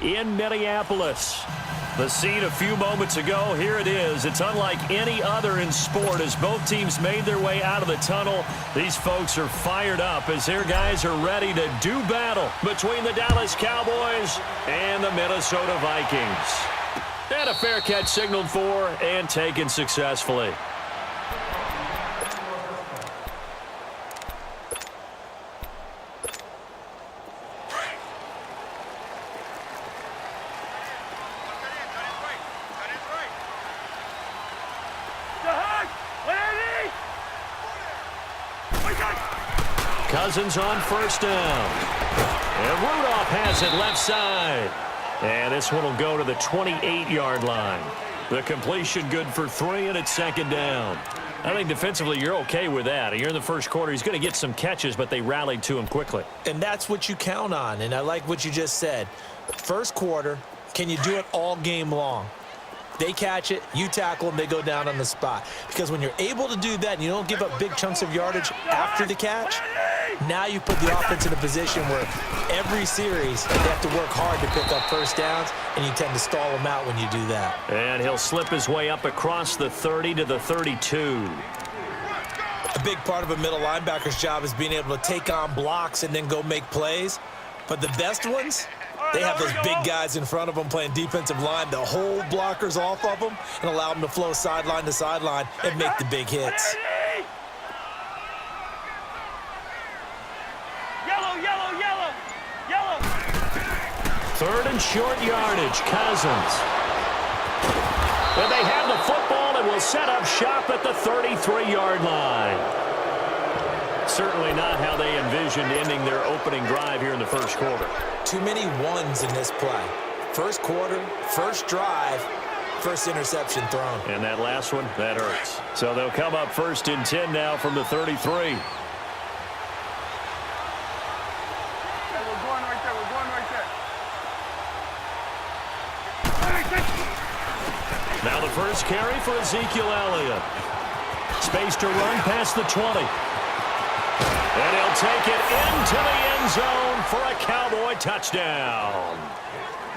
in Minneapolis. The scene a few moments ago, here it is. It's unlike any other in sport as both teams made their way out of the tunnel. These folks are fired up as their guys are ready to do battle between the Dallas Cowboys and the Minnesota Vikings. And a fair catch signaled for and taken successfully. Cousins on first down. And Rudolph has it left side. And this one will go to the 28-yard line. The completion good for 3, and it's second down. I think defensively you're okay with that. You're in the first quarter. He's going to get some catches, but they rallied to him quickly. And that's what you count on, and I like what you just said. First quarter, can you do it all game long? They catch it, you tackle them, they go down on the spot. Because when you're able to do that and you don't give up big chunks of yardage after the catch, now you put the offense in a position where every series they have to work hard to pick up first downs, and you tend to stall them out when you do that. And he'll slip his way up across the 30 to the 32. A big part of a middle linebacker's job is being able to take on blocks and then go make plays. But the best ones, they have those big guys in front of them playing defensive line to hold blockers off of them and allow them to flow sideline to sideline and make the big hits. Third and short yardage, Cousins. And they have the football and will set up shop at the 33-yard line. Certainly not how they envisioned ending their opening drive here in the first quarter. Too many ones in this play. First quarter, first drive, first interception thrown. And that last one, that hurts. So they'll come up first and 10 now from the 33. Now the first carry for Ezekiel Elliott. Space to run past the 20. And he'll take it into the end zone for a Cowboy touchdown.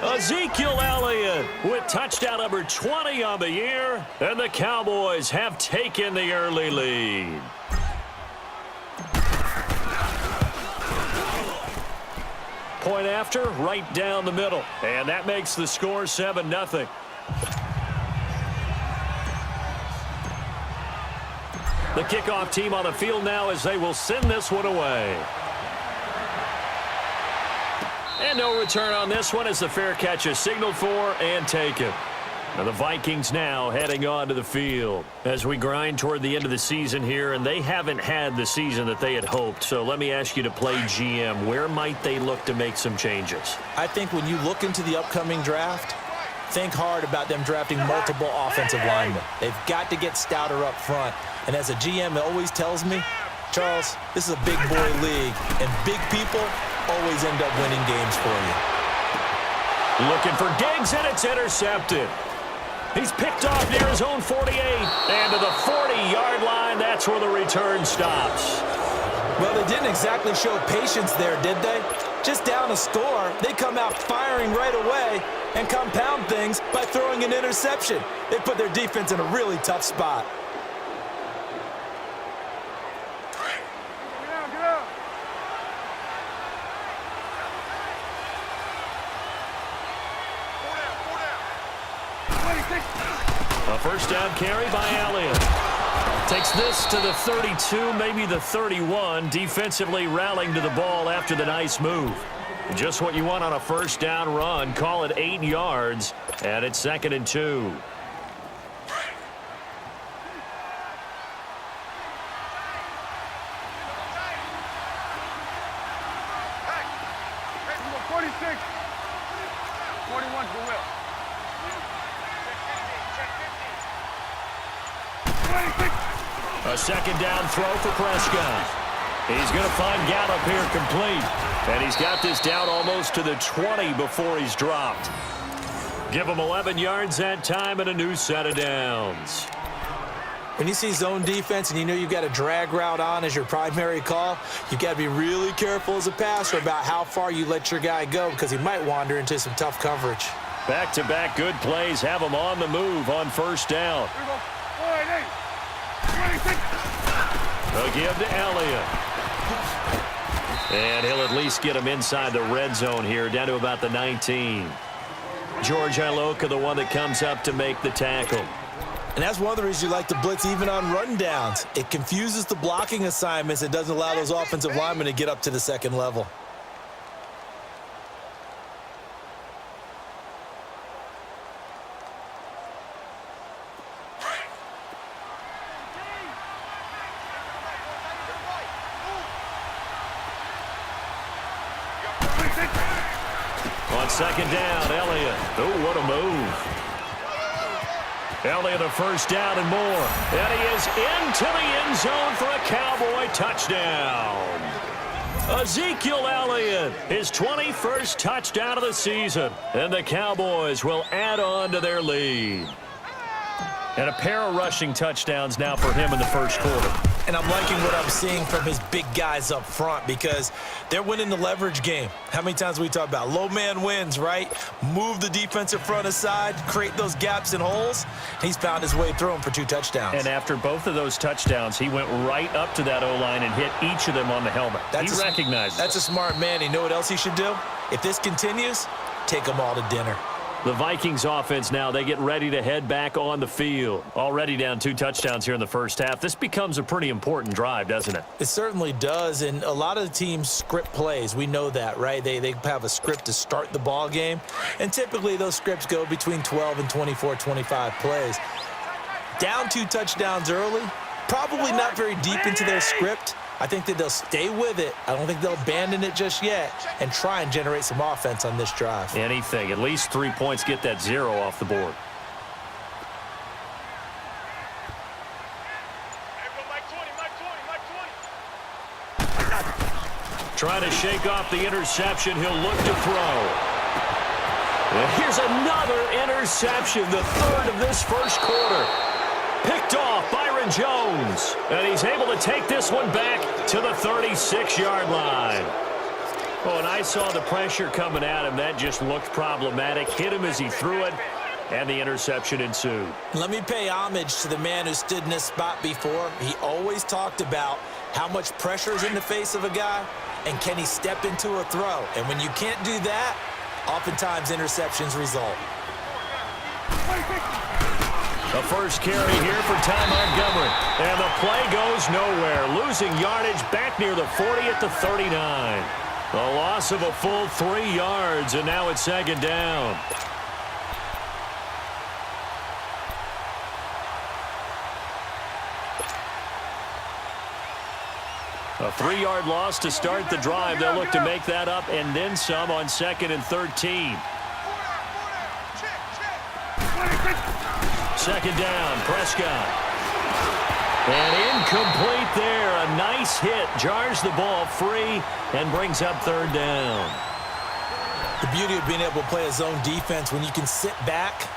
Ezekiel Elliott with touchdown number 20 on the year. And the Cowboys have taken the early lead. Point after, right down the middle. And that makes the score 7-0. The kickoff team on the field now as they will send this one away. And no return on this one as the fair catch is signaled for and taken. Now the Vikings now heading on to the field as we grind toward the end of the season here, and they haven't had the season that they had hoped. So let me ask you to play GM. Where might they look to make some changes? I think when you look into the upcoming draft, think hard about them drafting multiple offensive linemen. They've got to get stouter up front. And as a GM, it always tells me, Charles, this is a big boy league, and big people always end up winning games for you. Looking for Diggs, and it's intercepted. He's picked off near his own 48. And to the 40-yard line, that's where the return stops. Well, they didn't exactly show patience there, did they? Just down a score, they come out firing right away and compound things by throwing an interception. They put their defense in a really tough spot. A first down carry by Elliott. Takes this to the 32, maybe the 31. Defensively rallying to the ball after the nice move. Just what you want on a first down run. Call it 8 yards, and it's 2nd and 2. A second down throw for Prescott. He's going to find Gallup here complete. And he's got this down almost to the 20 before he's dropped. Give him 11 yards that time and a new set of downs. When you see zone defense and you know you've got a drag route on as your primary call, you've got to be really careful as a passer about how far you let your guy go because he might wander into some tough coverage. Back-to-back good plays have him on the move on first down. They'll give to Elliott. And he'll at least get him inside the red zone here, down to about the 19. George Iloka, the one that comes up to make the tackle. And that's one of the reasons you like to blitz even on rundowns. It confuses the blocking assignments. It doesn't allow those offensive linemen to get up to the second level. On second down, Elliott. Oh, what a move. Elliott a first down and more. And he is into the end zone for a Cowboy touchdown. Ezekiel Elliott, his 21st touchdown of the season. And the Cowboys will add on to their lead. And a pair of rushing touchdowns now for him in the first quarter. And I'm liking what I'm seeing from his big guys up front because they're winning the leverage game. How many times we talk about low man wins, right? Move the defensive front aside, create those gaps and holes. He's found his way through them for 2 touchdowns. And after both of those touchdowns, he went right up to that O-line and hit each of them on the helmet. He recognized That's a smart man. You know what else he should do? If this continues, take them all to dinner. The Vikings offense now, they get ready to head back on the field. Already down 2 touchdowns here in the first half. This becomes a pretty important drive, doesn't it? It certainly does, and a lot of the teams script plays. We know that, right? They have a script to start the ball game, and typically those scripts go between 12 and 24, 25 plays. Down 2 touchdowns early, probably not very deep into their script. I think that they'll stay with it. I don't think they'll abandon it just yet and try and generate some offense on this drive. Anything. At least 3 points, get that 0 off the board. Trying to shake off the interception. He'll look to throw. And here's another interception, the 3rd of this first quarter. Picked off Byron Jones. And he's able to take this one back to the 36-yard line. Oh, and I saw the pressure coming at him. That just looked problematic. Hit him as he threw it, and the interception ensued. Let me pay homage to the man who stood in this spot before. He always talked about how much pressure is in the face of a guy, and can he step into a throw. And when you can't do that, oftentimes interceptions result. The first carry here for Ty Montgomery. And the play goes nowhere. Losing yardage back near the 40 at the 39. A loss of a full 3 yards, and now it's second down. A 3-yard loss to start the drive. They'll look to make that up and then some on 2nd and 13. Second down, Prescott. And incomplete there. A nice hit. Jars the ball free and brings up 3rd down. The beauty of being able to play a zone defense when you can sit back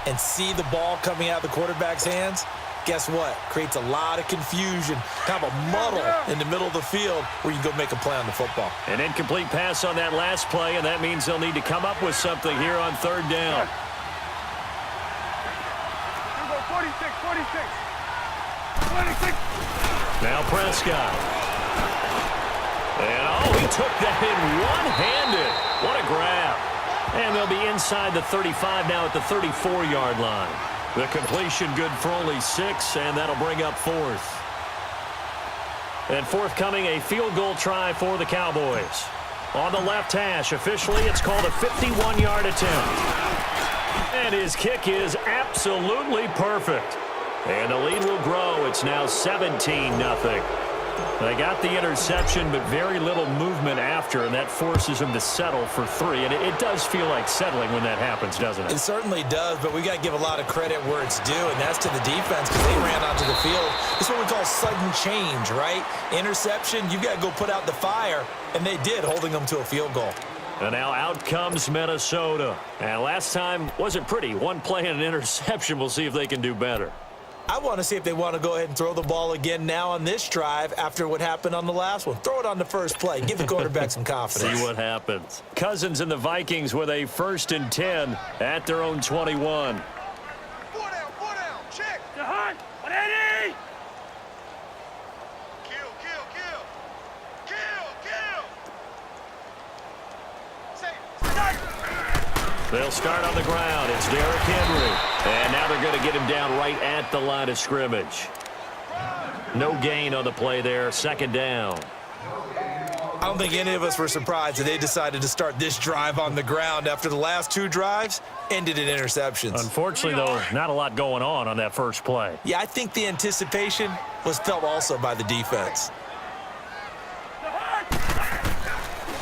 and see the ball coming out of the quarterback's hands, guess what? Creates a lot of confusion, kind of a muddle in the middle of the field where you can go make a play on the football. An incomplete pass on that last play, and that means they'll need to come up with something here on 3rd down. 46. Now Prescott. And, oh, he took that in one-handed. What a grab. And they'll be inside the 35 now at the 34-yard line. The completion good for only 6, and that'll bring up 4th. And forthcoming, a field goal try for the Cowboys. On the left hash, officially, it's called a 51-yard attempt. And his kick is absolutely perfect. And the lead will grow. It's now 17-0. They got the interception, but very little movement after, and that forces them to settle for 3. And it does feel like settling when that happens, doesn't it? It certainly does, but we got to give a lot of credit where it's due, and that's to the defense because they ran onto the field. This is what we call sudden change, right? Interception, you got to go put out the fire, and they did, holding them to a field goal. And now out comes Minnesota. And last time wasn't pretty. One play and an interception. We'll see if they can do better. I want to see if they want to go ahead and throw the ball again now on this drive after what happened on the last one. Throw it on the first play. Give the quarterback some confidence. See what happens. Cousins and the Vikings with a 1st and 10 at their own 21. 4 down, check. The hunt, 180. Kill. They'll start on the ground. It's Derrick Henry. And now they're going to get him down right at the line of scrimmage. No gain on the play there. 2nd down. I don't think any of us were surprised that they decided to start this drive on the ground after the last 2 drives ended in interceptions. Unfortunately, though, not a lot going on that first play. Yeah, I think the anticipation was felt also by the defense.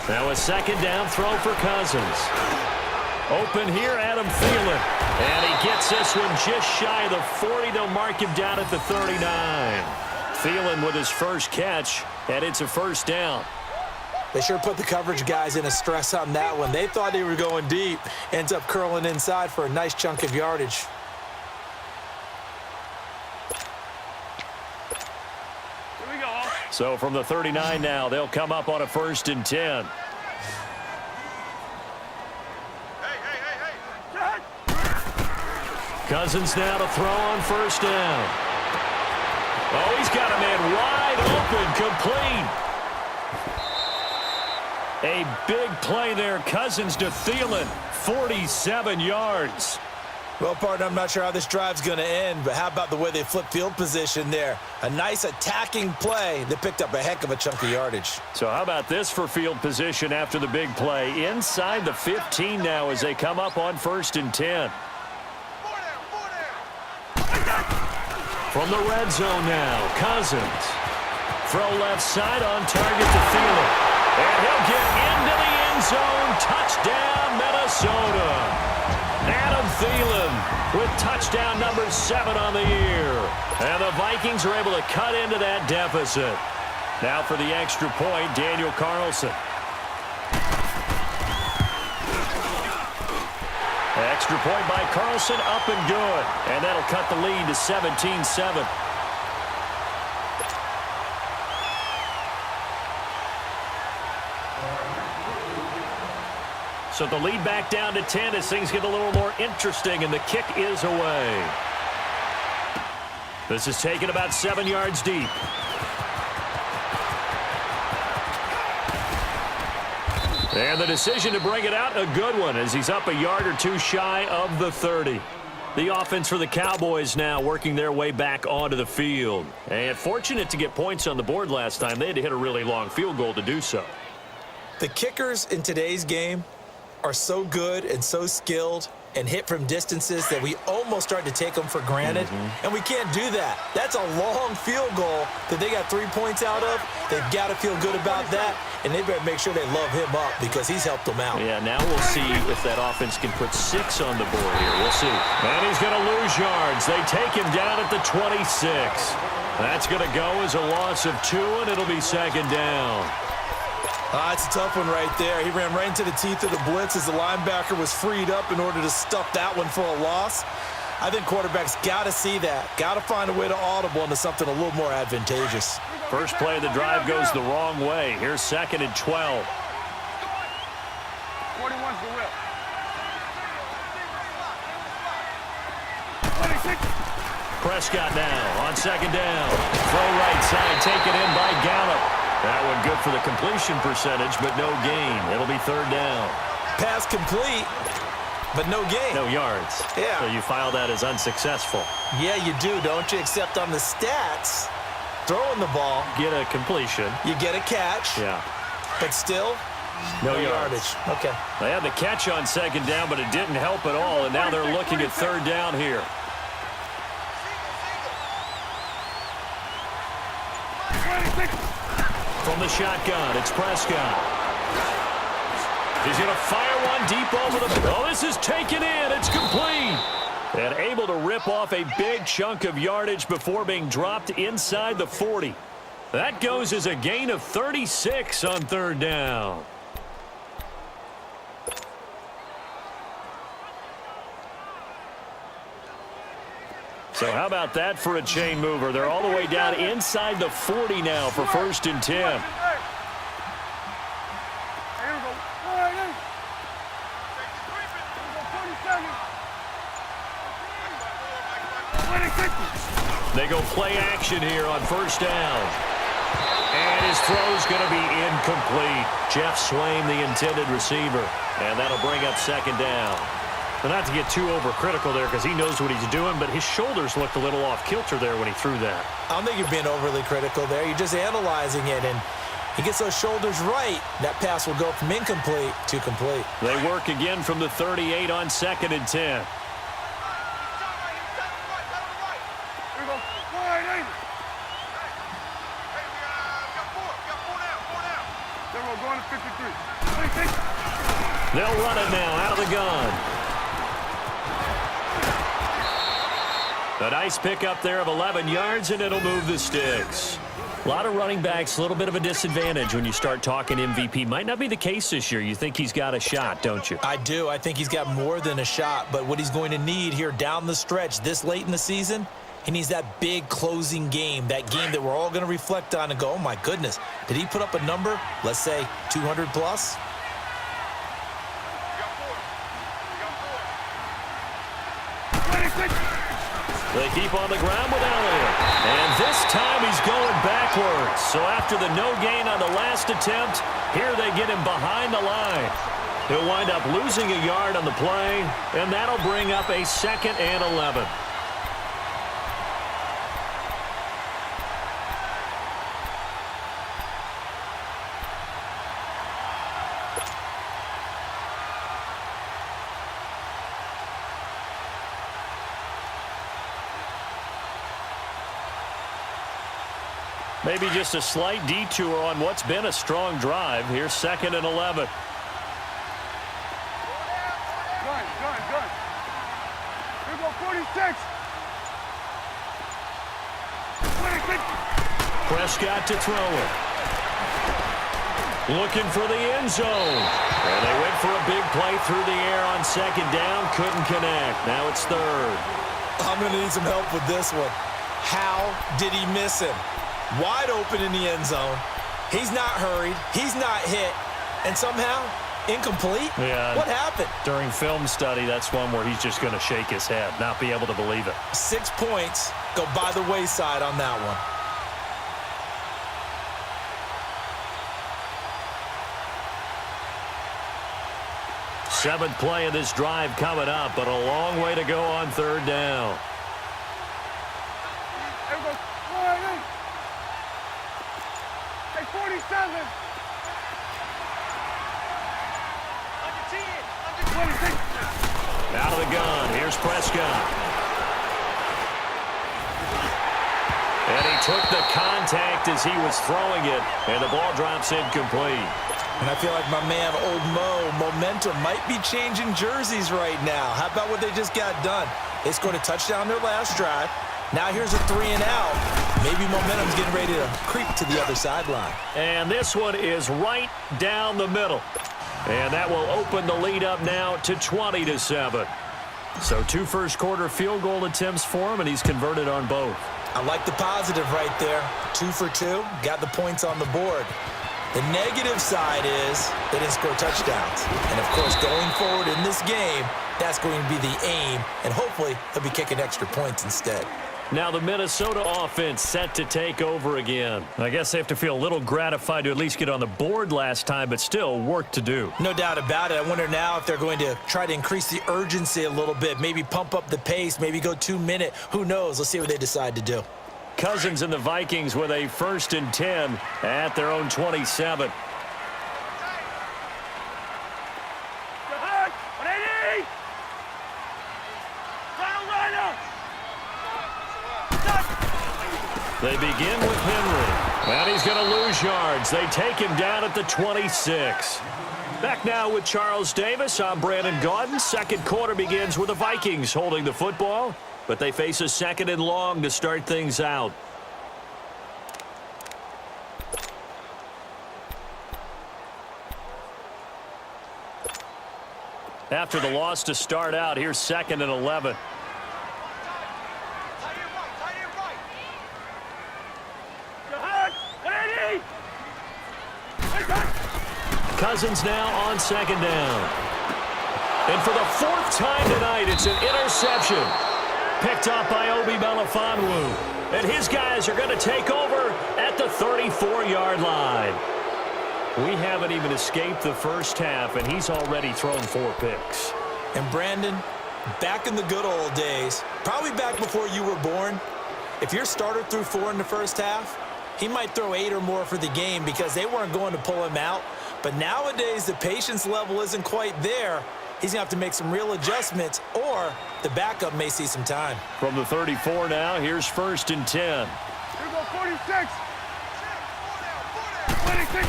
Now a 2nd down throw for Cousins. Open here, Adam Thielen. And he gets this one just shy of the 40. They'll mark him down at the 39. Thielen with his first catch, and it's a 1st down. They sure put the coverage guys in a stress on that one. They thought they were going deep. Ends up curling inside for a nice chunk of yardage. Here we go. So from the 39 now, they'll come up on a 1st and 10. Hey. Cousins now to throw on 1st down. Oh, he's got a man wide open, complete. A big play there. Cousins to Thielen, 47 yards. Well, partner, I'm not sure how this drive's going to end, but how about the way they flipped field position there? A nice attacking play that picked up a heck of a chunk of yardage. So how about this for field position after the big play? Inside the 15 now as they come up on 1st and 10. 4 down. From the red zone now, Cousins. Throw left side on target to Thielen. And he'll get into the end zone. Touchdown, Minnesota. Adam Thielen with touchdown number 7 on the year. And the Vikings are able to cut into that deficit. Now for the extra point, Daniel Carlson. Extra point by Carlson, up and good. And that'll cut the lead to 17-7. So the lead back down to 10 as things get a little more interesting, and the kick is away. This is taken about 7 yards deep. And the decision to bring it out, a good one, as he's up a yard or 2 shy of the 30. The offense for the Cowboys now working their way back onto the field. And fortunate to get points on the board last time. They had to hit a really long field goal to do so. The kickers in today's game are so good and so skilled and hit from distances that we almost start to take them for granted. And we can't do that. That's a long field goal that they got 3 points out of. They've got to feel good about that, and they better make sure they love him up because he's helped them out. Yeah, now we'll see if that offense can put 6 on the board here. We'll see. And he's going to lose yards. They take him down at the 26. That's going to go as a loss of 2, and it'll be 2nd down. It's a tough one right there. He ran right into the teeth of the blitz as the linebacker was freed up in order to stuff that one for a loss. I think quarterbacks got to see that. Got to find a way to audible into something a little more advantageous. First play of the drive goes the wrong way. Here's 2nd and 12. 41's the whip. 26. Prescott now on 2nd down. Throw right side, taken in by Gallup. That one good for the completion percentage, but no gain. It'll be 3rd down. Pass complete, but no gain. No yards. Yeah. So you file that as unsuccessful. Yeah, you do, don't you? Except on the stats, throwing the ball, Get a completion. you get a catch, Yeah. but still, No yardage. Okay. They had the catch on 2nd down, but it didn't help at all, and now they're looking at 3rd down here. 26. From the shotgun, it's Prescott. He's going to fire one deep over the... Oh, this is taken in. It's complete. And able to rip off a big chunk of yardage before being dropped inside the 40. That goes as a gain of 36 on 3rd down. So how about that for a chain mover? They're all the way down inside the 40 now for 1st and 10. They go play action here on 1st down. And his throw's going to be incomplete. Jeff Swain, the intended receiver. And that'll bring up 2nd down. But not to get too overcritical there because he knows what he's doing, but his shoulders looked a little off kilter there when he threw that. I don't think you're being overly critical there. You're just analyzing it, and he gets those shoulders right. That pass will go from incomplete to complete. They work again from the 38 on 2nd and 10. They'll run it now out of the gun. A nice pickup there of 11 yards, and it'll move the sticks. A lot of running backs, a little bit of a disadvantage when you start talking MVP. Might not be the case this year. You think he's got a shot, don't you? I do. I think he's got more than a shot, but what he's going to need here down the stretch this late in the season, he needs that big closing game, that game that we're all going to reflect on and go, oh, my goodness, did he put up a number, let's say 200 plus? They keep on the ground with Elliott. And this time he's going backwards. So after the no gain on the last attempt, here they get him behind the line. He'll wind up losing a yard on the play, and that'll bring up a 2nd and 11. Maybe just a slight detour on what's been a strong drive. Here's 2nd and 11. Gun. Here go 46. Prescott to throw it. Looking for the end zone. And they went for a big play through the air on 2nd down. Couldn't connect. Now it's 3rd. I'm going to need some help with this one. How did he miss him? Wide open in the end zone. He's not hurried. He's not hit. And somehow, incomplete? Yeah. What happened? During film study, that's one where he's just going to shake his head, not be able to believe it. 6 points go by the wayside on that one. Seventh play of this drive coming up, but a long way to go on 3rd down. Hey, 47. Out of the gun. Here's Prescott. And he took the contact as he was throwing it, and the ball drops incomplete. And I feel like my man, Old Mo, momentum might be changing jerseys right now. How about what they just got done? They scored a touchdown their last drive. Now here's a 3 and out. Maybe momentum's getting ready to creep to the other sideline. And this one is right down the middle. And that will open the lead up now to 20-7. So 2 first-quarter field goal attempts for him, and he's converted on both. I like the positive right there. 2 for 2. Got the points on the board. The negative side is they didn't score touchdowns. And, of course, going forward in this game, that's going to be the aim. And hopefully he'll be kicking extra points instead. Now the Minnesota offense set to take over again. I guess they have to feel a little gratified to at least get on the board last time, but still work to do. No doubt about it. I wonder now if they're going to try to increase the urgency a little bit, maybe pump up the pace, maybe go 2-minute. Who knows? Let's see what they decide to do. Cousins and the Vikings with a 1st and 10 at their own 27. They begin with Henry, and he's going to lose yards. They take him down at the 26. Back now with Charles Davis. I'm Brandon Gaudin. Second quarter begins with the Vikings holding the football, but they face a 2nd and long to start things out. After the loss to start out, here's 2nd and 11. Cousins now on second down. And for the fourth time tonight, it's an interception. Picked up by Obi Melifonwu. And his guys are going to take over at the 34-yard line. We haven't even escaped the first half, and he's already thrown 4 picks. And Brandon, back in the good old days, probably back before you were born, if your starter threw 4 in the first half, he might throw 8 or more for the game because they weren't going to pull him out. But nowadays, the patience level isn't quite there. He's going to have to make some real adjustments, or the backup may see some time. From the 34 now, here's 1st and 10. Here go 46. 26.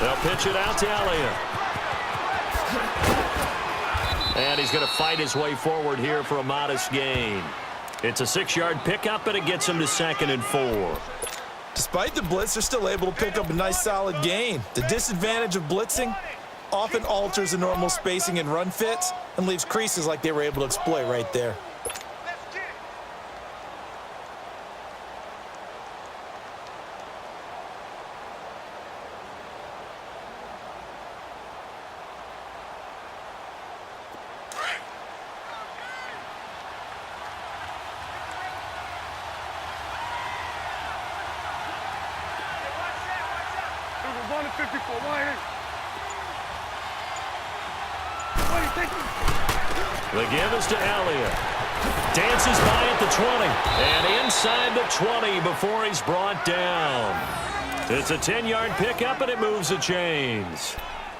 They'll pitch it out to Elliott. And he's going to fight his way forward here for a modest gain. It's a 6-yard pickup, and it gets him to 2nd and 4. Despite the blitz, they're still able to pick up a nice solid gain. The disadvantage of blitzing often alters the normal spacing and run fits and leaves creases like they were able to exploit right there. Let's get it. Here goes 1 to 54. Wide in. 26. The give is to Elliott. Dances by at the 20. And inside the 20 before he's brought down. It's a 10-yard pickup, and it moves the chains.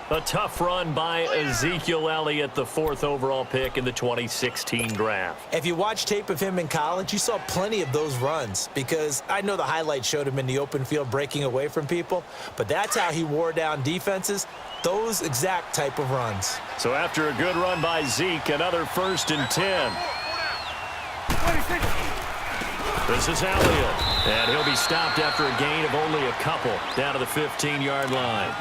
A tough run by Ezekiel Elliott, the 4th overall pick in the 2016 draft. If you watch tape of him in college, you saw plenty of those runs because I know the highlights showed him in the open field breaking away from people, but that's how he wore down defenses, those exact type of runs. So after a good run by Zeke, another 1st and 10. 26. This is Elliott, and he'll be stopped after a gain of only a couple down to the 15-yard line.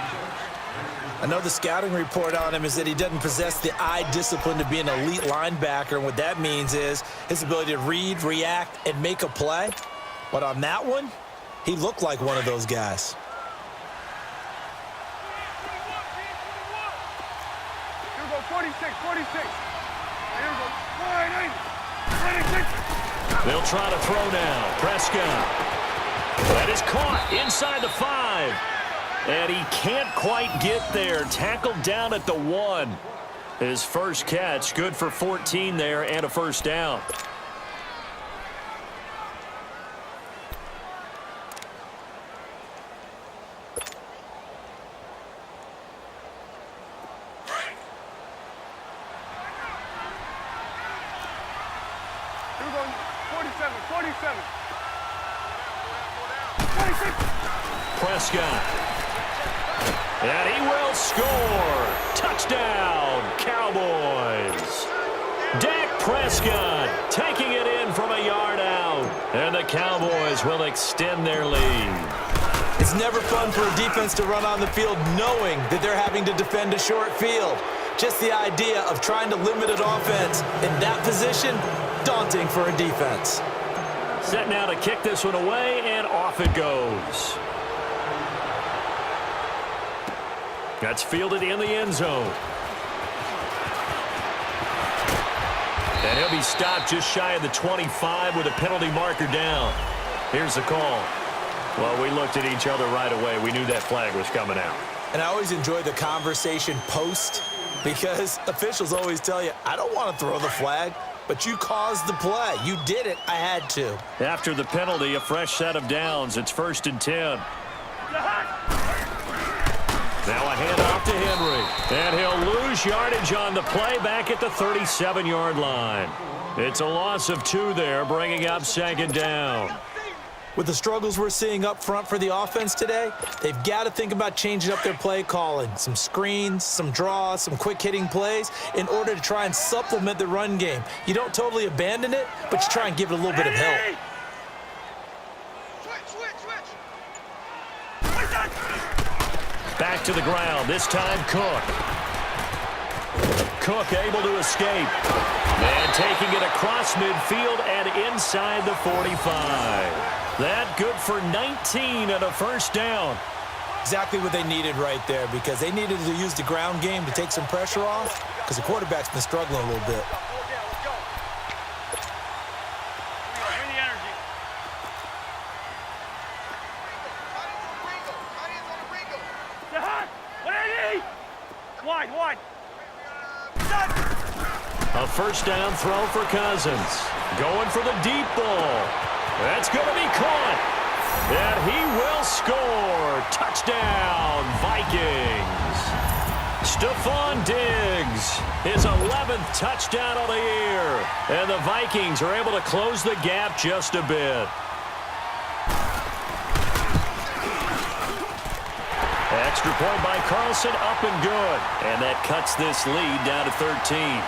I know the scouting report on him is that he doesn't possess the eye discipline to be an elite linebacker, and what that means is his ability to read, react, and make a play. But on that one, he looked like one of those guys. Here go 46. 46. Here goes wide in. 26. They'll try to throw now. Prescott. That is caught inside the 5. And he can't quite get there. Tackled down at the 1. His first catch, good for 14 there and a first down. Here goes 47. 47. 26. Prescott. And he will score. Touchdown, Cowboys. Dak Prescott taking it in from a yard out. And the Cowboys will extend their lead. It's never fun for a defense to run on the field knowing that they're having to defend a short field. Just the idea of trying to limit an offense in that position, daunting for a defense. Set now to kick this one away, and off it goes. That's fielded in the end zone. And he'll be stopped just shy of the 25 with a penalty marker down. Here's the call. Well, we looked at each other right away. We knew that flag was coming out. And I always enjoy the conversation post because officials always tell you, I don't want to throw the flag, but you caused the play. You did it. I had to. After the penalty, a fresh set of downs. It's 1st and 10. Now a handoff to Henry. And he'll lose yardage on the play back at the 37-yard line. It's a loss of 2 there, bringing up 2nd down. With the struggles we're seeing up front for the offense today, they've got to think about changing up their play calling. Some screens, some draws, some quick-hitting plays in order to try and supplement the run game. You don't totally abandon it, but you try and give it a little bit of help. Back to the ground, this time Cook. Cook able to escape. And taking it across midfield and inside the 45. That good for 19 and a first down. Exactly what they needed right there, because they needed to use the ground game to take some pressure off, because the quarterback's been struggling a little bit. Wide. A first down throw for Cousins. Going for the deep ball. That's going to be caught. And he will score. Touchdown, Vikings. Stephon Diggs, his 11th touchdown of the year. And the Vikings are able to close the gap just a bit. Extra point by Carlson, up and good. And that cuts this lead down to 13.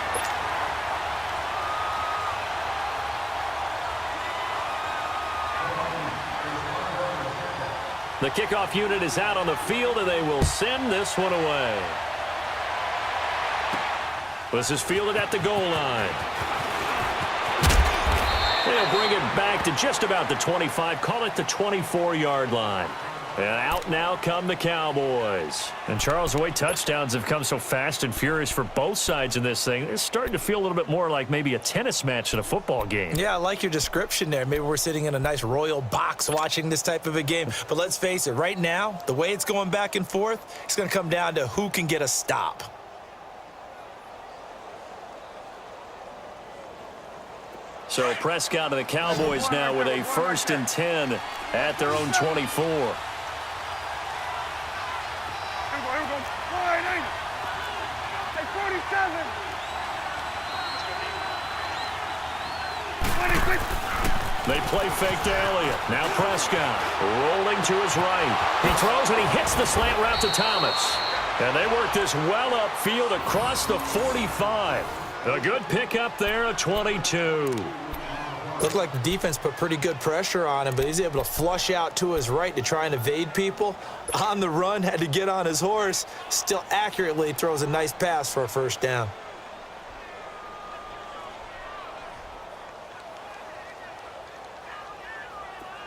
The kickoff unit is out on the field, and they will send this one away. This is fielded at the goal line. They'll bring it back to just about the 25, call it the 24-yard line. And out now come the Cowboys. And Charles, the way touchdowns have come so fast and furious for both sides in this thing, it's starting to feel a little bit more like maybe a tennis match than a football game. Yeah, I like your description there. Maybe we're sitting in a nice royal box watching this type of a game. But let's face it, right now, the way it's going back and forth, it's going to come down to who can get a stop. So Prescott and the Cowboys now with a 1st and 10 at their own 24. They play fake to Elliott. Now Prescott rolling to his right. He throws and he hits the slant route to Thomas. And they work this well upfield across the 45. A good pickup there, a 22. Looked like the defense put pretty good pressure on him, but he's able to flush out to his right to try and evade people. On the run, had to get on his horse. Still accurately throws a nice pass for a first down.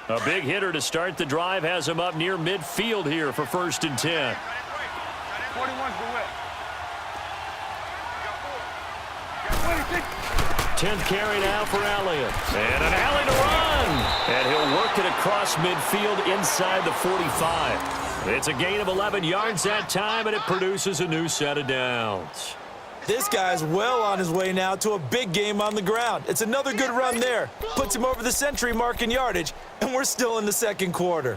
A big hitter to start the drive has him up near midfield here for 1st and 10. 41's the whip. 10th carry now for Elliott. And an alley to run. And he'll work it across midfield inside the 45. It's a gain of 11 yards that time, and it produces a new set of downs. This guy's well on his way now to a big game on the ground. It's another good run there. Puts him over the century mark in yardage, and we're still in the second quarter.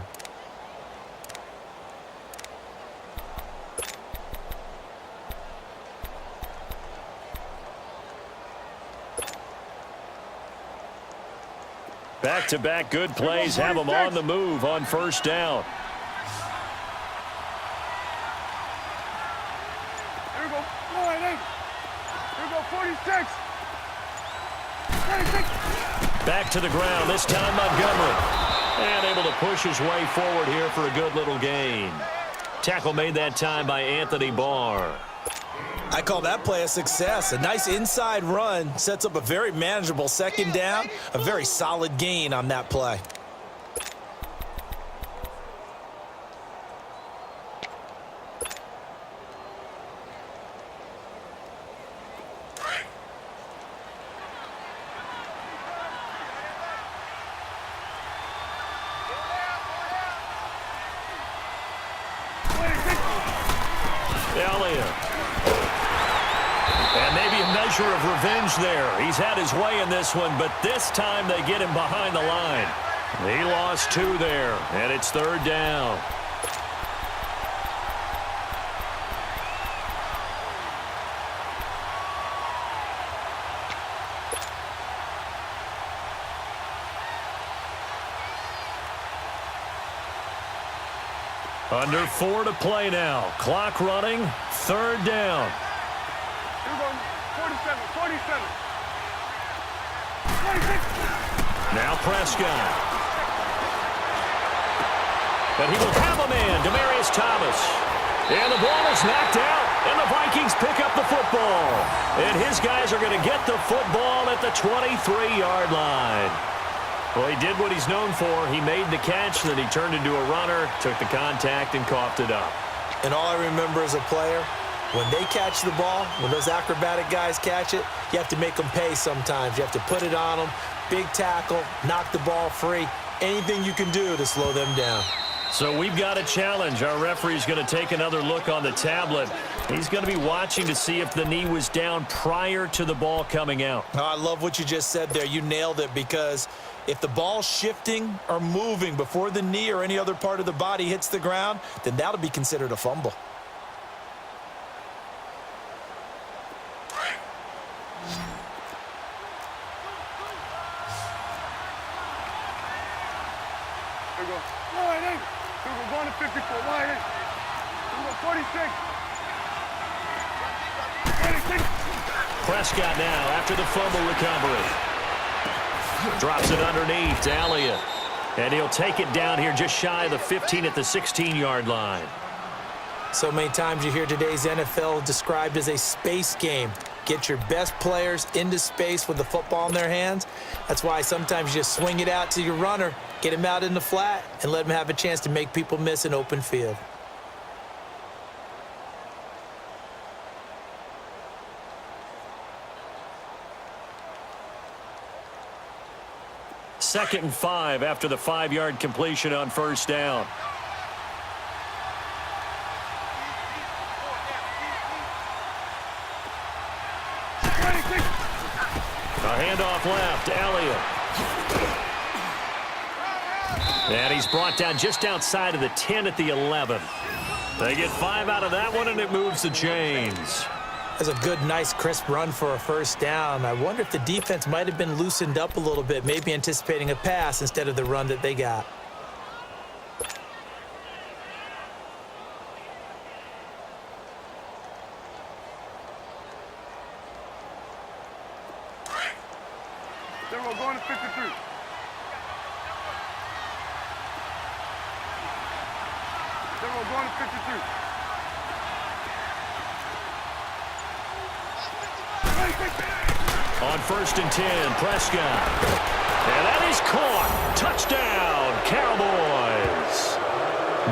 Back-to-back good plays have him on the move on 1st down. Here we go. 46. 46. Back to the ground, this time Montgomery. And able to push his way forward here for a good little gain. Tackle made that time by Anthony Barr. I call that play a success. A nice inside run sets up a very manageable 2nd down. A very solid gain on that play. Elliott. And maybe a measure of revenge there. He's had his way in this one, but this time they get him behind the line. He lost 2 there, and it's 3rd down. Under 4 to play now. Clock running. 3rd down. Here we go. 47. 47. 46. Now Prescott. But he will have a man, Demaryius Thomas. And the ball is knocked out, and the Vikings pick up the football. And his guys are going to get the football at the 23-yard line. Well, he did what he's known for. He made the catch, then he turned into a runner, took the contact, and coughed it up. And all I remember as a player, when they catch the ball, when those acrobatic guys catch it, you have to make them pay sometimes. You have to put it on them, big tackle, knock the ball free, anything you can do to slow them down. So we've got a challenge. Our referee's going to take another look on the tablet. He's going to be watching to see if the knee was down prior to the ball coming out. Oh, I love what you just said there. You nailed it, because if the ball's shifting or moving before the knee or any other part of the body hits the ground, then that'll be considered a fumble. Here we go. Wide eight. Here we go. Going to 54. Wide eight. Here we go. 46. 46. Prescott now after the fumble recovery. Drops it underneath to Elliott. And he'll take it down here just shy of the 15 at the 16-yard line. So many times you hear today's NFL described as a space game. Get your best players into space with the football in their hands. That's why sometimes you just swing it out to your runner, get him out in the flat, and let him have a chance to make people miss an open field. Second and 5 after the 5-yard completion on first down. A handoff left, Elliott. And he's brought down just outside of the 10 at the 11. They get 5 out of that one, and it moves the chains. That's a good, nice, crisp run for a first down. I wonder if the defense might have been loosened up a little bit, maybe anticipating a pass instead of the run that they got. Then we're going to 53. Then we're going to 53. On first and 10, Prescott. And that is caught. Touchdown, Cowboys.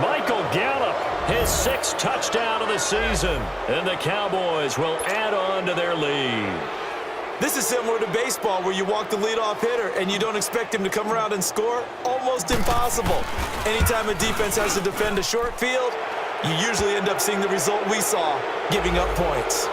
Michael Gallup, his 6th touchdown of the season. And the Cowboys will add on to their lead. This is similar to baseball, where you walk the leadoff hitter and you don't expect him to come around and score. Almost impossible. Anytime a defense has to defend a short field, you usually end up seeing the result we saw, giving up points.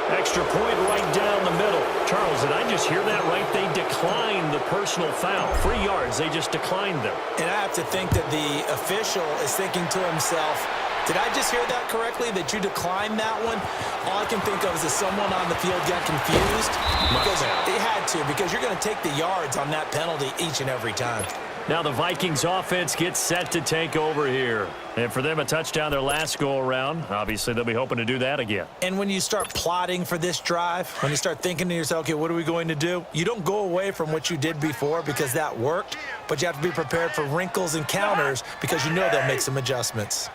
Extra point right down the middle. Charles, did I just hear that right? They declined the personal foul. 3 yards, they just declined them. And I have to think that the official is thinking to himself, did I just hear that correctly, that you declined that one? All I can think of is that someone on the field got confused. Because it had to, because you're going to take the yards on that penalty each and every time. Now the Vikings offense gets set to take over here. And for them, a touchdown their last go-around. Obviously, they'll be hoping to do that again. And when you start plotting for this drive, when you start thinking to yourself, okay, what are we going to do? You don't go away from what you did before because that worked, but you have to be prepared for wrinkles and counters because you know they'll make some adjustments.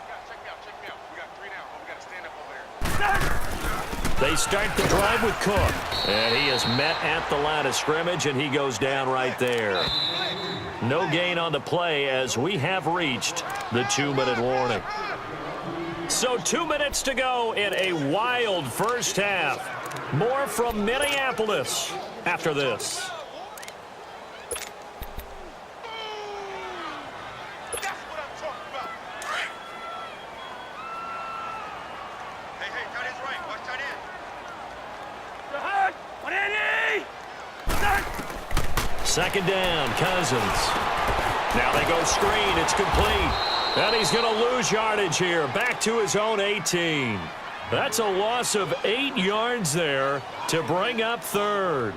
They start the drive with Cook. And he is met at the line of scrimmage, and he goes down right there. No gain on the play as we have reached the 2-minute warning. So 2 minutes to go in a wild first half. More from Minneapolis after this. Second down, Cousins. Now they go screen. It's complete. And he's going to lose yardage here. Back to his own 18. That's a loss of 8 yards there to bring up third.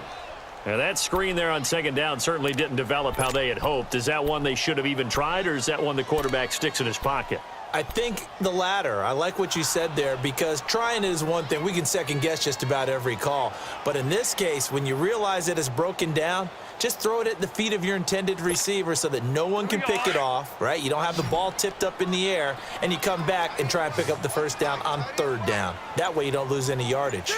And that screen there on second down certainly didn't develop how they had hoped. Is that one they should have even tried, or is that one the quarterback sticks in his pocket? I think the latter. I like what you said there, because trying it is one thing. We can second guess just about every call. But in this case, when you realize it is broken down, just throw it at the feet of your intended receiver so that no one can pick it off, right? You don't have the ball tipped up in the air, and you come back and try and pick up the first down on third down. That way you don't lose any yardage.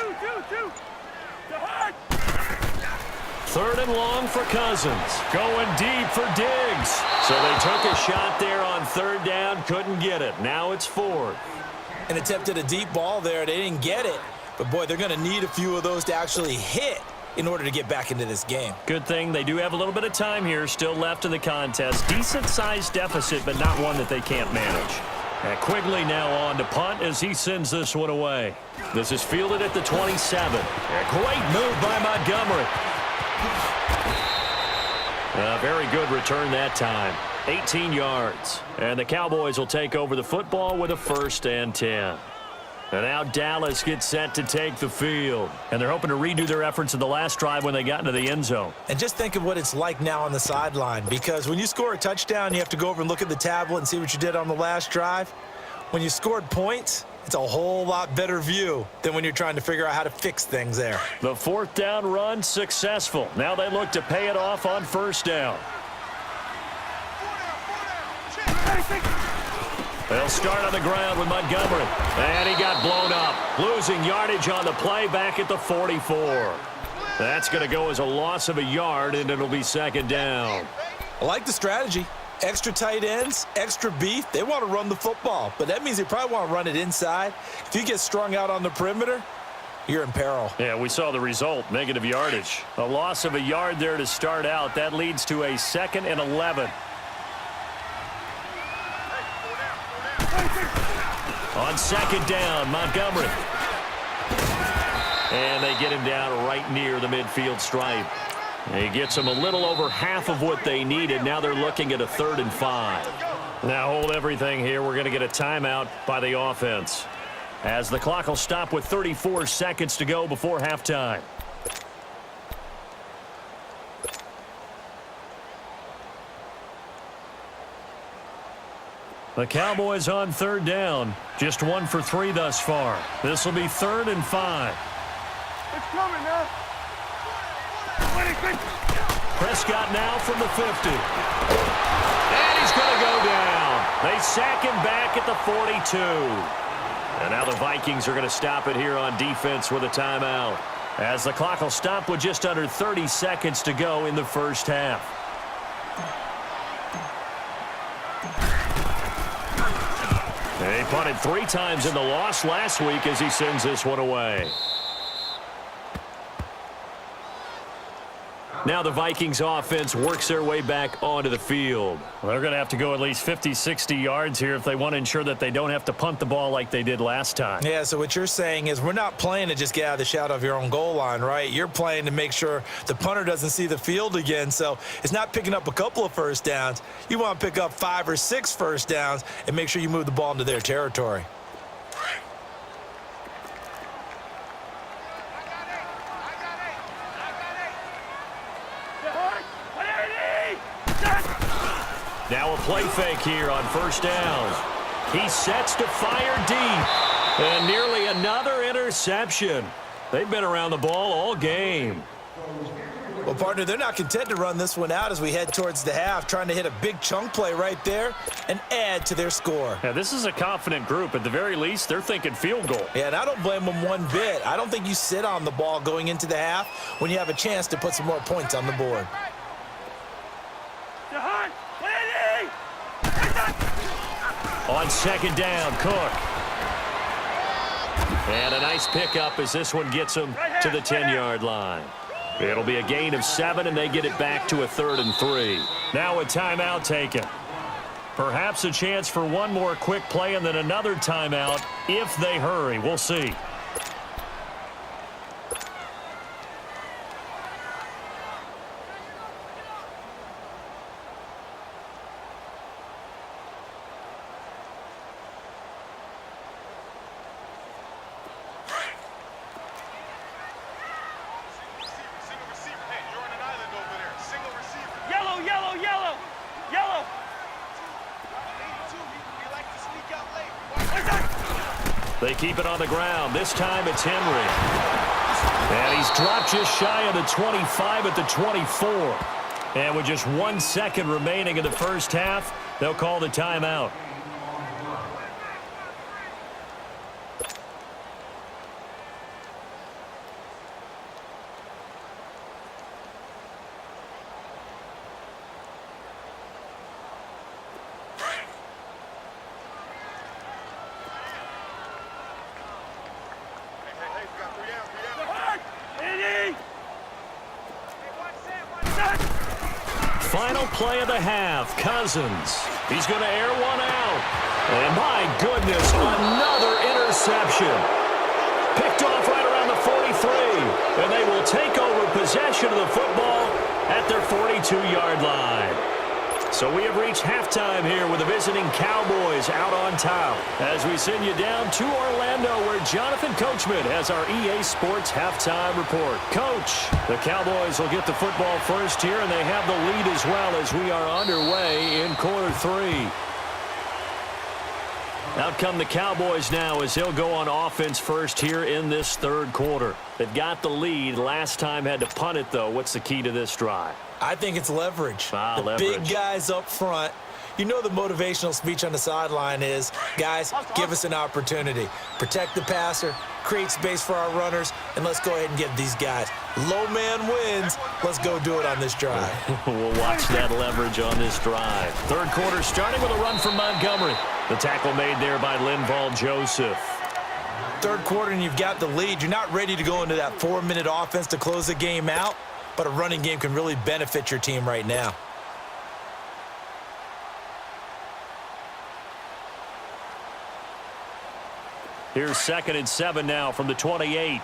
3rd and long for Cousins. Going deep for Diggs. So they took a shot there on 3rd down, couldn't get it. Now it's 4th. And attempted a deep ball there. They didn't get it. But, boy, they're going to need a few of those to actually hit in order to get back into this game. Good thing they do have a little bit of time here still left in the contest. Decent-sized deficit, but not one that they can't manage. And Quigley now on to punt as he sends this one away. This is fielded at the 27. A great move by Montgomery. A very good return that time. 18 yards. And the Cowboys will take over the football with a 1st and 10. And now Dallas gets set to take the field. And they're hoping to redo their efforts in the last drive when they got into the end zone. And just think of what it's like now on the sideline, because when you score a touchdown, you have to go over and look at the tablet and see what you did on the last drive. When you scored points, it's a whole lot better view than when you're trying to figure out how to fix things there. The 4th down run successful. Now they look to pay it off on 1st down. They'll start on the ground with Montgomery. And he got blown up. Losing yardage on the play back at the 44. That's going to go as a loss of a yard, and it'll be 2nd down. I like the strategy. Extra tight ends, extra beef. They want to run the football, but that means they probably want to run it inside. If you get strung out on the perimeter, you're in peril. Yeah, we saw the result, negative yardage. A loss of a yard there to start out. That leads to a 2nd and 11. On 2nd down, Montgomery. And they get him down right near the midfield stripe. He gets them a little over half of what they needed. Now they're looking at a 3rd and 5. Now hold everything here. We're going to get a timeout by the offense, as the clock will stop with 34 seconds to go before halftime. The Cowboys on 3rd down. Just 1 for 3 thus far. This will be 3rd and 5. It's coming now. Prescott now from the 50. And he's going to go down. They sack him back at the 42. And now the Vikings are going to stop it here on defense with a timeout, as the clock will stop with just under 30 seconds to go in the 1st half. He punted 3 times in the loss last week as he sends this one away. Now the Vikings offense works their way back onto the field. Well, they're going to have to go at least 50, 60 yards here if they want to ensure that they don't have to punt the ball like they did last time. Yeah, so what you're saying is we're not playing to just get out of the shadow of your own goal line, right? You're playing to make sure the punter doesn't see the field again. So it's not picking up a couple of 1st downs. You want to pick up 5 or 6 1st downs and make sure you move the ball into their territory. Now a play fake here on 1st down. He sets to fire deep. And nearly another interception. They've been around the ball all game. Well, partner, they're not content to run this one out as we head towards the half, trying to hit a big chunk play right there and add to their score. Yeah, this is a confident group. At the very least, they're thinking field goal. Yeah, and I don't blame them one bit. I don't think you sit on the ball going into the half when you have a chance to put some more points on the board. On 2nd down, Cook. And a nice pickup as this one gets them to the 10-yard line. It'll be a gain of 7, and they get it back to a 3rd and 3. Now a timeout taken. Perhaps a chance for one more quick play and then another timeout if they hurry. We'll see. They keep it on the ground. This time it's Henry. And he's dropped just shy of the 25 at the 24. And with just 1 second remaining in the 1st half, they'll call the timeout. final play of the half. Cousins. He's going to air one out. And my goodness, another interception. Picked off right around the 43. And they will take over possession of the football at their 42-yard line. So we have reached halftime here with the visiting Cowboys out on top. As we send you down to Orlando, where Jonathan Coachman has our EA Sports halftime report. Coach, the Cowboys will get the football first here, and they have the lead as well as we are underway in quarter three. Out come the Cowboys now as they'll go on offense first here in this third quarter. They've got the lead. Last time had to punt it, though. What's the key to this drive? I think it's leverage. Leverage. Big guys up front. You know the motivational speech on the sideline is, guys, give us an opportunity. Protect the passer, create space for our runners, and let's go ahead and get these guys. Low man wins. Let's go do it on this drive. We'll watch that leverage on this drive. Third quarter starting with a run from Montgomery. The tackle made there by Linval Joseph. Third quarter and you've got the lead. You're not ready to go into that 4-minute offense to close the game out, but a running game can really benefit your team right now. Here's 2nd and 7 now from the 28.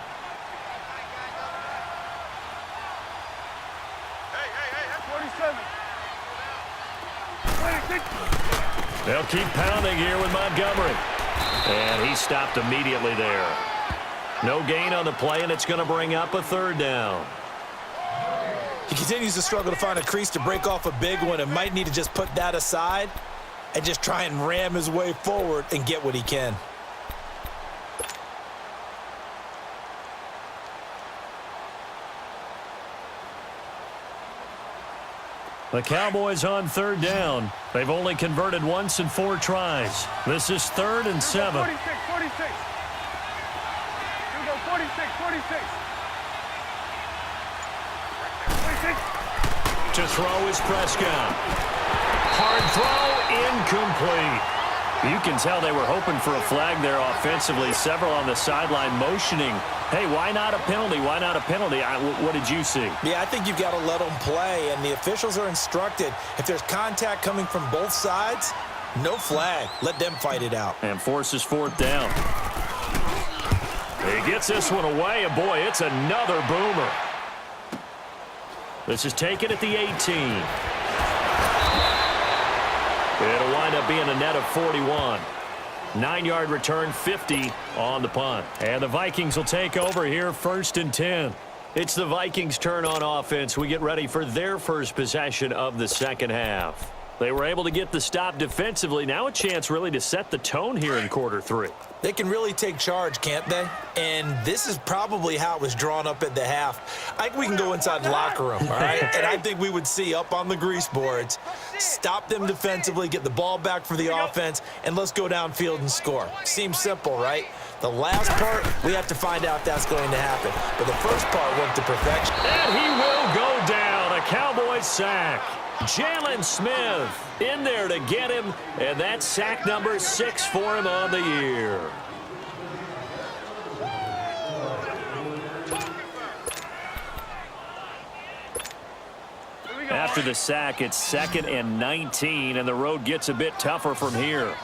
They'll keep pounding here with Montgomery. And he stopped immediately there. No gain on the play, and it's going to bring up a third down. He continues to struggle to find a crease to break off a big one and might need to just put that aside and just try and ram his way forward and get what he can. The Cowboys on third down. They've only converted once in 4 tries. This is 3rd and 7. 46. Here we go, 46. To throw is Prescott. Hard throw, incomplete. You can tell they were hoping for a flag there offensively. Several on the sideline motioning. Hey, why not a penalty? Why not a penalty? What did you see? Yeah, I think you've got to let them play, and the officials are instructed. If there's contact coming from both sides, no flag. Let them fight it out. And forces 4th down. He gets this one away, and boy, it's another boomer. This is taken at the 18. It'll wind up being a net of 41. 9-yard return, 50 on the punt. And the Vikings will take over here, 1st and 10. It's the Vikings' turn on offense. We get ready for their first possession of the second half. They were able to get the stop defensively. Now a chance really to set the tone here in quarter three. They can really take charge, can't they? And this is probably how it was drawn up at the half. I think we can go inside the locker room, all right? And I think we would see up on the grease boards, stop them defensively, get the ball back for the offense, and let's go downfield and score. Seems simple, right? The last part, we have to find out if that's going to happen. But the first part went to perfection. And he will go down. A Cowboys sack. Jalen Smith in there to get him, and that's sack number 6 for him on the year. After the sack, it's 2nd and 19, and the road gets a bit tougher from here.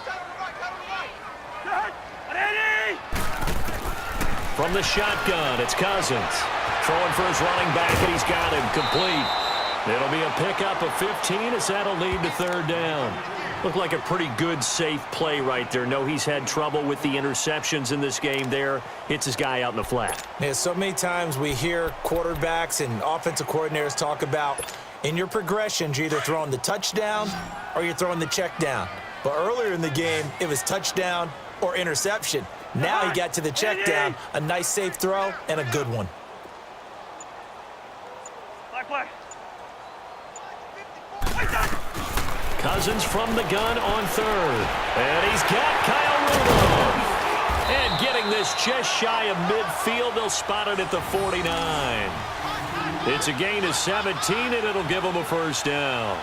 From the shotgun, it's Cousins. Throwing for his running back, and he's got him complete. It'll be a pickup of 15 as that'll lead to 3rd down. Looked like a pretty good, safe play right there. No, he's had trouble with the interceptions in this game there. Hits his guy out in the flat. Yeah, so many times we hear quarterbacks and offensive coordinators talk about in your progressions, you're either throwing the touchdown or you're throwing the check down. But earlier in the game, it was touchdown or interception. Now he got to the check down, a nice safe throw, and a good one. Cousins from the gun on 3rd. And he's got Kyle Rudolph. And getting this just shy of midfield, they'll spot it at the 49. It's a gain of 17, and it'll give them a 1st down.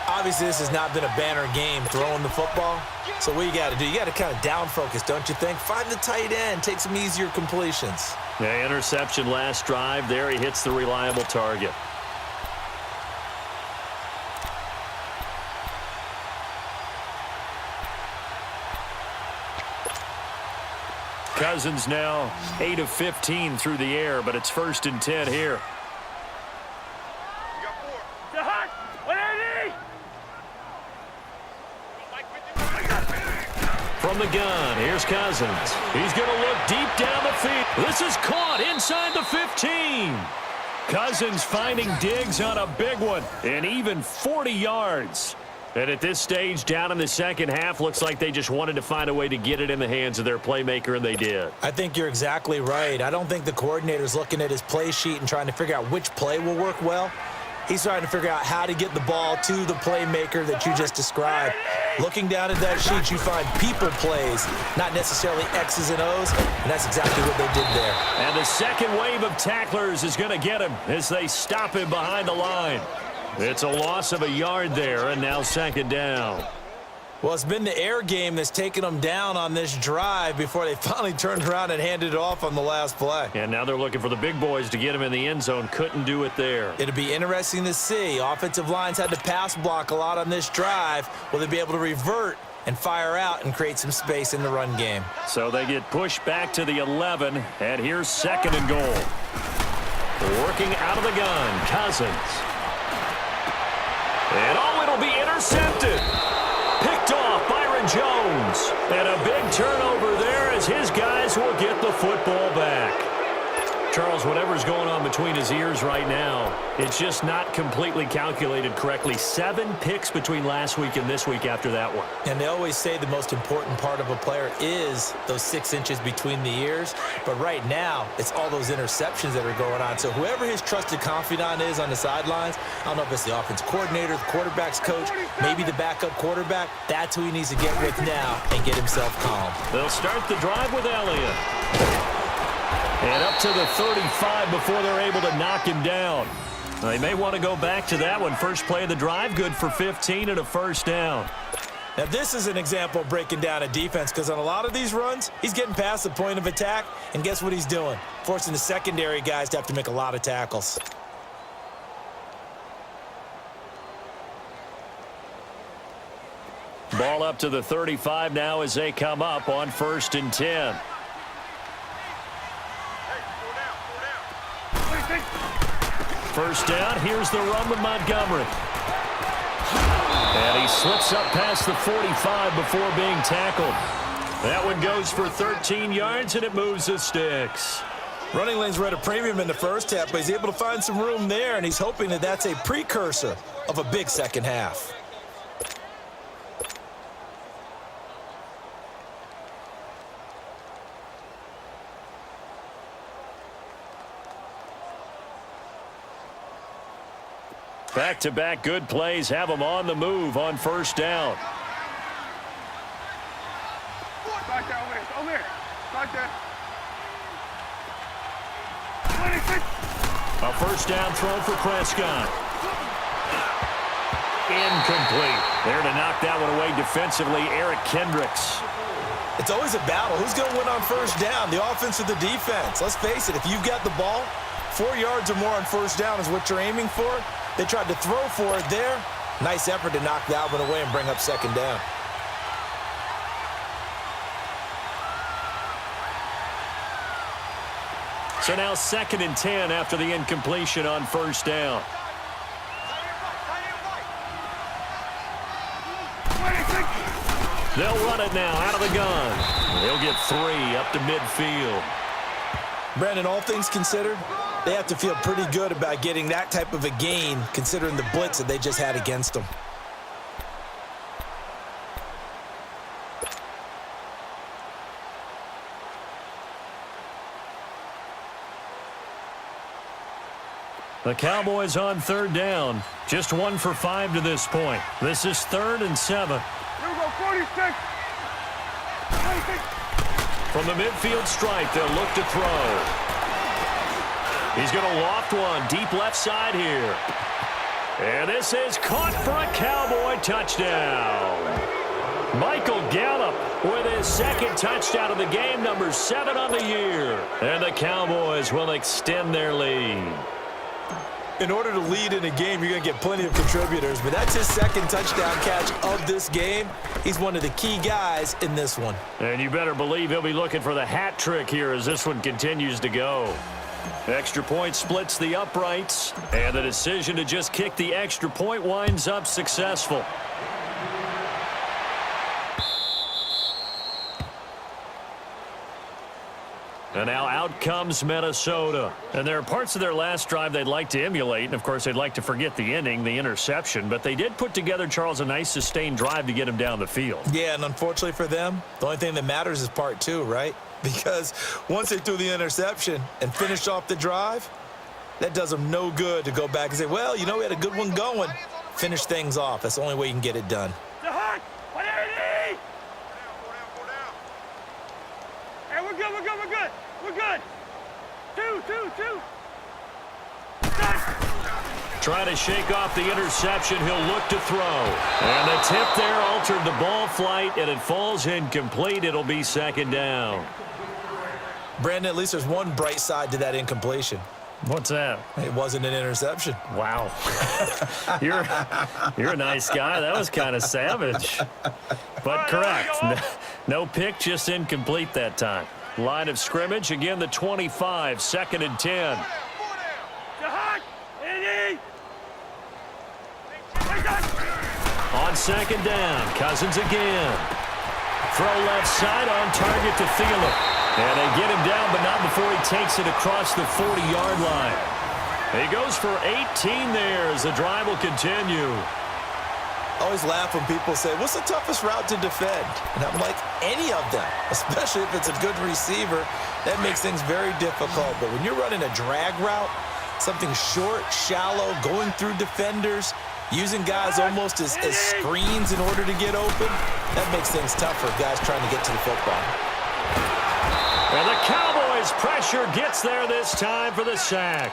Obviously, this has not been a banner game throwing the football. So what you got to do, you got to kind of down focus, don't you think? Find the tight end, take some easier completions. Yeah, interception last drive there. He hits the reliable target. Cousins now 8 of 15 through the air, but it's 1st and 10 here. From the gun, here's Cousins. He's going to look deep down the field. This is caught inside the 15. Cousins finding Diggs on a big one, and even 40 yards. And at this stage, down in the second half, looks like they just wanted to find a way to get it in the hands of their playmaker, and they did. I think you're exactly right. I don't think the coordinator's looking at his play sheet and trying to figure out which play will work well. He's trying to figure out how to get the ball to the playmaker that you just described. Looking down at that sheet, you find people plays, not necessarily X's and O's, and that's exactly what they did there. And the second wave of tacklers is going to get him as they stop him behind the line. It's a loss of a yard there, and now 2nd down. Well, it's been the air game that's taken them down on this drive before they finally turned around and handed it off on the last play. And now they're looking for the big boys to get him in the end zone. Couldn't do it there. It'll be interesting to see. Offensive lines had to pass block a lot on this drive. Will they be able to revert and fire out and create some space in the run game? So they get pushed back to the 11, and here's 2nd and goal. Working out of the gun, Cousins. And it'll be intercepted. Picked off Byron Jones. And a big turnover there as his guys will get the football back. Charles, whatever's going on between his ears right now, it's just not completely calculated correctly. 7 picks between last week and this week after that one. And they always say the most important part of a player is those 6 inches between the ears. But right now, it's all those interceptions that are going on. So whoever his trusted confidant is on the sidelines, I don't know if it's the offense coordinator, the quarterback's coach, maybe the backup quarterback, that's who he needs to get with now and get himself calm. They'll start the drive with Elliott. And up to the 35 before they're able to knock him down. They may want to go back to that one. First play of the drive, good for 15 and a 1st down. Now, this is an example of breaking down a defense because on a lot of these runs, he's getting past the point of attack, and guess what he's doing? Forcing the secondary guys to have to make a lot of tackles. Ball up to the 35 now as they come up on 1st and 10. First down, here's the run with Montgomery. And he slips up past the 45 before being tackled. That one goes for 13 yards, and it moves the sticks. Running lanes were at a premium in the first half, but he's able to find some room there, and he's hoping that that's a precursor of a big second half. Back-to-back good plays have them on the move on 1st down. A 1st down throw for Prescott. Incomplete. There to knock that one away defensively, Eric Kendricks. It's always a battle. Who's going to win on 1st down, the offense or the defense? Let's face it, if you've got the ball, 4 yards or more on 1st down is what you're aiming for. They tried to throw for it there. Nice effort to knock that one away and bring up 2nd down. So now 2nd and 10 after the incompletion on 1st down. They'll run it now out of the gun. They'll get 3 up to midfield. Brandon, all things considered, they have to feel pretty good about getting that type of a gain considering the blitz that they just had against them. The Cowboys on 3rd down. Just 1 for 5 to this point. This is 3rd and 7. Here we go, 46. From the midfield stripe, they'll look to throw. He's going to loft one deep left side here. And this is caught for a Cowboy touchdown. Michael Gallup with his 2nd touchdown of the game, number 7 on the year. And the Cowboys will extend their lead. In order to lead in a game, you're going to get plenty of contributors, but that's his second touchdown catch of this game. He's one of the key guys in this one. And you better believe he'll be looking for the hat trick here as this one continues to go. Extra point splits the uprights, and the decision to just kick the extra point winds up successful. And now out comes Minnesota. And there are parts of their last drive they'd like to emulate. And, of course, they'd like to forget the ending, the interception. But they did put together, Charles, a nice sustained drive to get him down the field. Yeah, and unfortunately for them, the only thing that matters is part two, right? Because once they threw the interception and finished off the drive, that does them no good to go back and say, well, you know, we had a good one going. Finish things off. That's the only way you can get it done. Hey, we're good. We're good. Two. Trying to shake off the interception. He'll look to throw. And the tip there altered the ball flight, and it falls incomplete. It'll be second down. Brandon, at least there's one bright side to that incompletion. What's that? It wasn't an interception. Wow. You're a nice guy. That was kind of savage. But correct. No pick, just incomplete that time. Line of scrimmage, again the 25, 2nd and 10. On second down, Cousins again. Throw left side on target to Thielen. And they get him down, but not before he takes it across the 40-yard line. He goes for 18 there as the drive will continue. I always laugh when people say, what's the toughest route to defend? And I'm like, any of them, especially if it's a good receiver. That makes things very difficult. But when you're running a drag route, something short, shallow, going through defenders, using guys almost as screens in order to get open, that makes things tough for guys trying to get to the football. And the Cowboys' pressure gets there this time for the sack.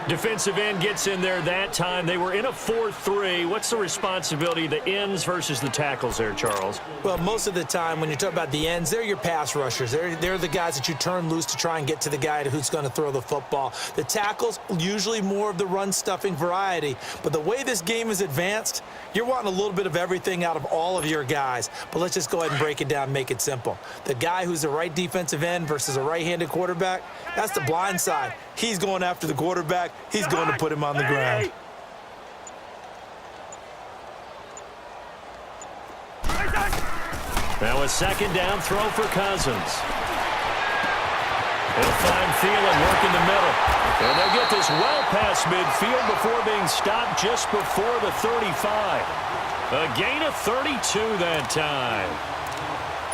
Defensive end gets in there that time. They were in a 4-3. What's the responsibility of the ends versus the tackles there, Charles? Well, most of the time when you talk about the ends, they're your pass rushers. They're the guys that you turn loose to try and get to the guy who's going to throw the football. The tackles, usually more of the run-stuffing variety. But the way this game is advanced, you're wanting a little bit of everything out of all of your guys. But let's just go ahead and break it down and make it simple. The guy who's the right defensive end versus a right-handed quarterback, that's the blind side. He's going after the quarterback. He's going to put him on the ground. Now a second down throw for Cousins. He'll find Thielen working the middle. And they'll get this well past midfield before being stopped just before the 35. A gain of 32 that time.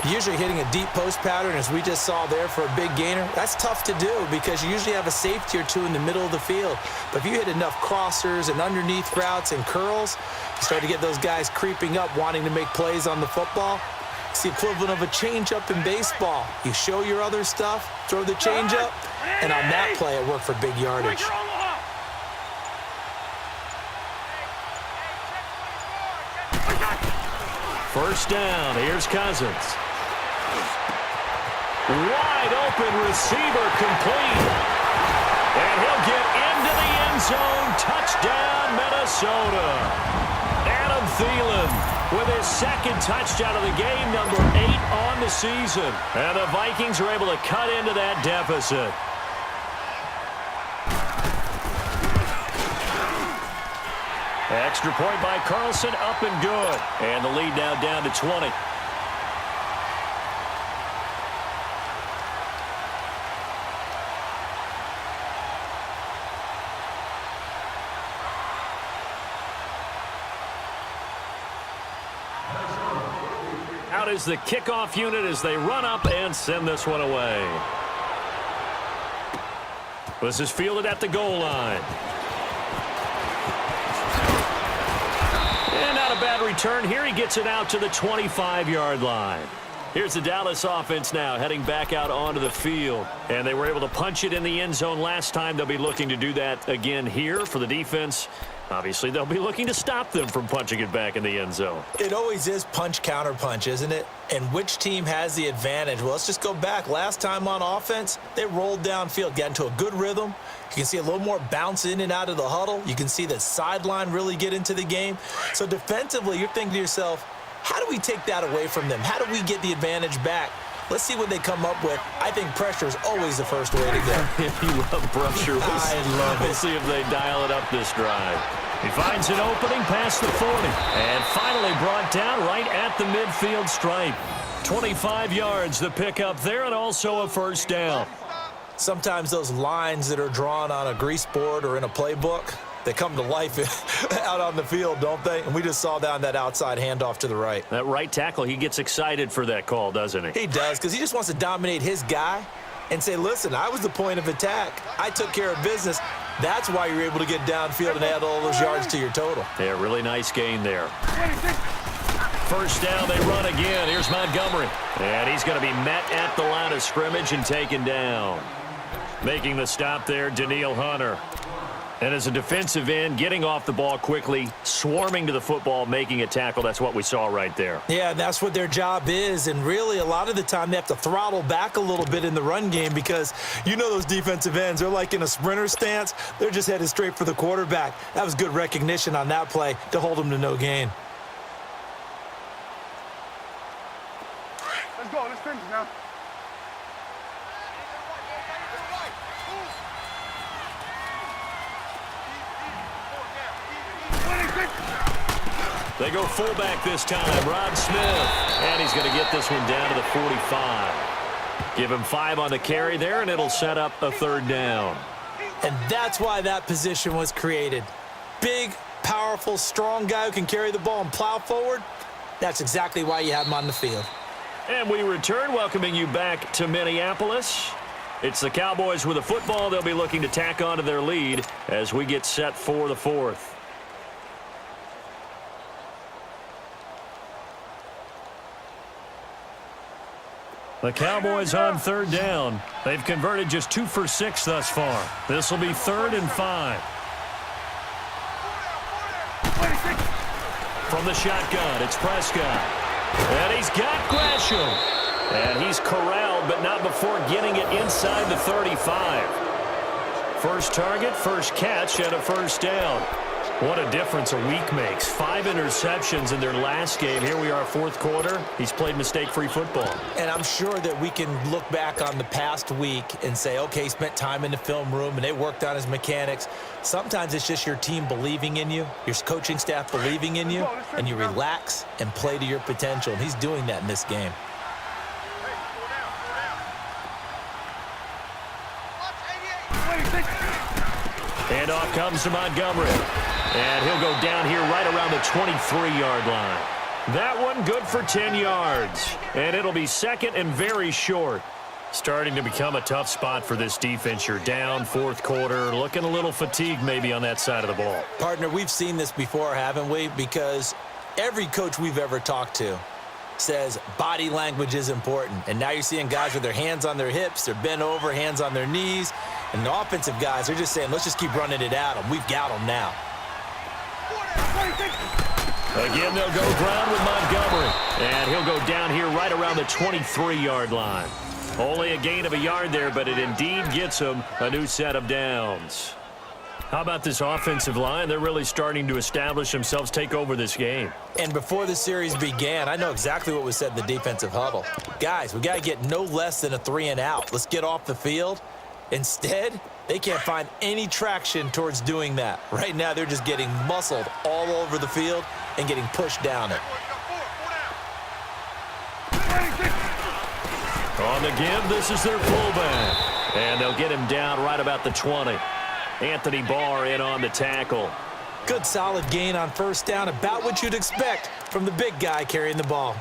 Usually hitting a deep post pattern, as we just saw there for a big gainer, that's tough to do because you usually have a safety or two in the middle of the field. But if you hit enough crossers and underneath routes and curls, you start to get those guys creeping up, wanting to make plays on the football. It's the equivalent of a changeup in baseball. You show your other stuff, throw the changeup, and on that play, it worked for big yardage. First down, here's Cousins. Wide open receiver complete. And he'll get into the end zone. Touchdown, Minnesota. Adam Thielen with his second touchdown of the game, number 8 on the season. And the Vikings are able to cut into that deficit. Extra point by Carlson, up and good. And the lead now down to 20. Out is the kickoff unit as they run up and send this one away. This is fielded at the goal line. And not a bad return here. He gets it out to the 25-yard line. Here's the Dallas offense now heading back out onto the field. And they were able to punch it in the end zone last time. They'll be looking to do that again here for the defense. Obviously, they'll be looking to stop them from punching it back in the end zone. It always is punch, counter punch, isn't it? And which team has the advantage? Well, let's just go back. Last time on offense, they rolled downfield, got into a good rhythm. You can see a little more bounce in and out of the huddle. You can see the sideline really get into the game. So defensively, you're thinking to yourself, how do we take that away from them? How do we get the advantage back? Let's see what they come up with. I think pressure is always the first way to go. You love pressure. I love it. We'll see if they dial it up this drive. He finds an opening past the 40. And finally brought down right at the midfield stripe. 25 yards the pickup there, and also a first down. Sometimes those lines that are drawn on a grease board or in a playbook, they come to life out on the field, don't they? And we just saw down that outside handoff to the right. That right tackle, he gets excited for that call, doesn't he? He does, because he just wants to dominate his guy and say, listen, I was the point of attack. I took care of business. That's why you're able to get downfield and add all those yards to your total. Yeah, really nice gain there. First down, they run again. Here's Montgomery. And he's going to be met at the line of scrimmage and taken down. Making the stop there, Danielle Hunter. And as a defensive end, getting off the ball quickly, swarming to the football, making a tackle. That's what we saw right there. Yeah, that's what their job is. And really, a lot of the time, they have to throttle back a little bit in the run game because you know those defensive ends, they're like in a sprinter stance. They're just headed straight for the quarterback. That was good recognition on that play to hold them to no gain. Let's go. Let's finish now. They go fullback this time, Rod Smith. And he's going to get this one down to the 45. Give him 5 on the carry there, and it'll set up a third down. And that's why that position was created. Big, powerful, strong guy who can carry the ball and plow forward. That's exactly why you have him on the field. And we return, welcoming you back to Minneapolis. It's the Cowboys with a football. They'll be looking to tack on to their lead as we get set for the fourth. The Cowboys on third down. They've converted just 2 for 6 thus far. This will be 3rd and 5. From the shotgun, it's Prescott. And he's got Gresham. And he's corralled, but not before getting it inside the 35. First target, first catch, and a first down. What a difference a week makes. 5 interceptions in their last game. Here we are, fourth quarter. He's played mistake-free football. And I'm sure that we can look back on the past week and say, okay, he spent time in the film room and they worked on his mechanics. Sometimes it's just your team believing in you, your coaching staff believing in you, and you relax and play to your potential. And he's doing that in this game. And off comes to Montgomery. And he'll go down here right around the 23-yard line. That one good for 10 yards. And it'll be second and very short. Starting to become a tough spot for this defense. You're down, fourth quarter, looking a little fatigued maybe on that side of the ball. Partner, we've seen this before, haven't we? Because every coach we've ever talked to says body language is important. And now you're seeing guys with their hands on their hips, they're bent over, hands on their knees. And the offensive guys are just saying, let's just keep running it at them. We've got them now. Again, they'll go ground with Montgomery. And he'll go down here right around the 23-yard line. Only a gain of a yard there, but it indeed gets him a new set of downs. How about this offensive line? They're really starting to establish themselves, take over this game. And before the series began, I know exactly what was said in the defensive huddle. Guys, we got to get no less than a 3-and-out. Let's get off the field. Instead, they can't find any traction towards doing that. Right now, they're just getting muscled all over the field and getting pushed down it. On the give, this is their fullback. And they'll get him down right about the 20. Anthony Barr in on the tackle. Good solid gain on first down, about what you'd expect from the big guy carrying the ball.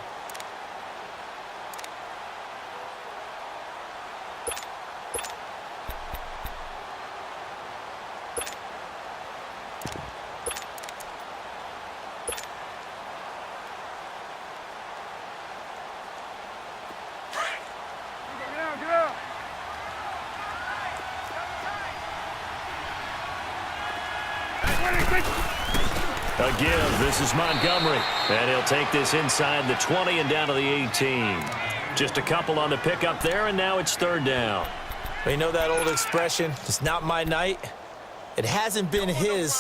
A give. This is Montgomery. And he'll take this inside the 20 and down to the 18. Just a couple on the pickup there, and now it's third down. You know that old expression, it's not my night? It hasn't been his.